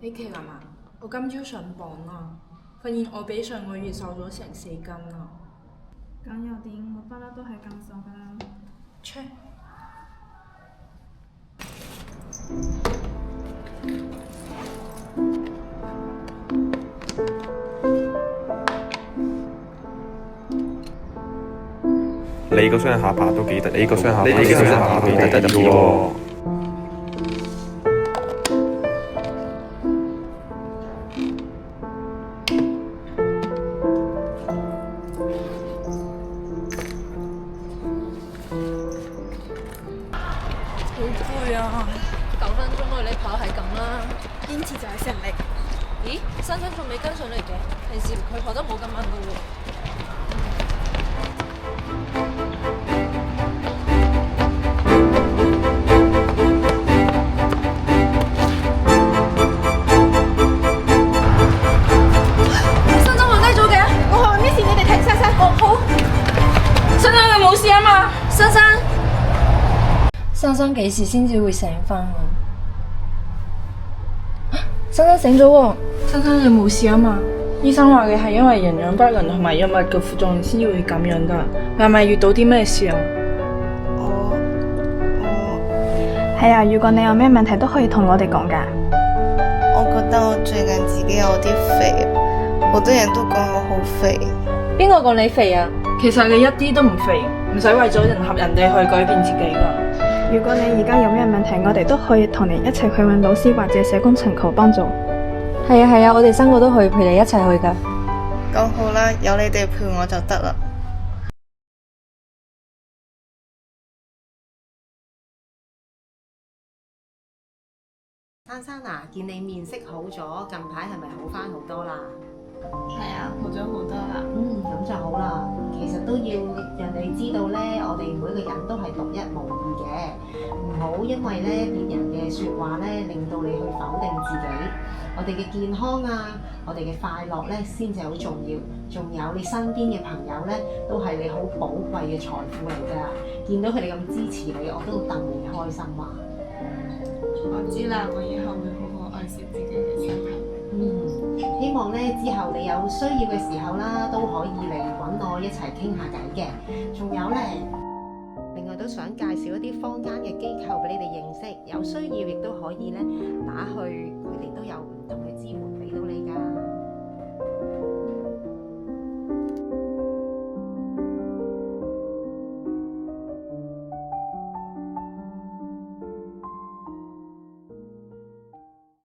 你奇啦嘛？我今朝上磅啊，發現我比上個月瘦咗成4斤啊！咁又點？我不嬲都係咁瘦噶啦。切！你個雙下巴都幾得，你個雙下巴都幾得意喎。好攰啊9分鐘啊，你跑係咁啦。堅持就係勝利。咦，珊珊仲未跟上嚟嘅，平時佢跑得冇咁慢噶喎。珊珊暈低咗嘅，我話咩事？你哋停晒晒。哦好。珊珊你冇事啊嘛？珊珊幾時先至會醒翻啊？珊珊醒咗喎。珊珊你冇事啊嘛？醫生話你係因為營養不良同埋藥物嘅副作用先至會咁樣噶，你係咪遇到啲咩事啊？係啊，如果你有咩問題都可以同我哋講噶。我覺得我最近自己有啲肥，好多人都講我好肥。邊個講你肥啊？其實你一啲都唔肥，唔使為咗迎合人哋去改變自己噶。如果你而家有咩問題，我哋都可以同你一齊去揾老師或者社工尋求幫助。係啊，我哋3個都可以陪你一齊去噶。咁好啦，有你哋陪我就得啦。珊珊啊，見你面色好咗，近排係咪好返好多啦？係啊，好咗好多啦。咁就好啦。其實都要人哋知道呢，我哋每個人都係獨一無二嘅，唔好因為呢別人嘅説話呢，令到你去否定自己。我哋嘅健康啊，我哋嘅快樂呢，先至好重要。仲有你身邊嘅朋友呢，都係你好寶貴嘅財富嚟㗎。見到佢哋咁支持你，我都戥你開心啊！我知啦，我以後會好好愛惜自己嘅身體。希望咧之後你有需要嘅時候啦，都可以嚟揾我一齊傾下偈嘅。仲有咧，另外都想介紹一啲坊間嘅機構俾你哋認識，有需要亦都可以咧打去佢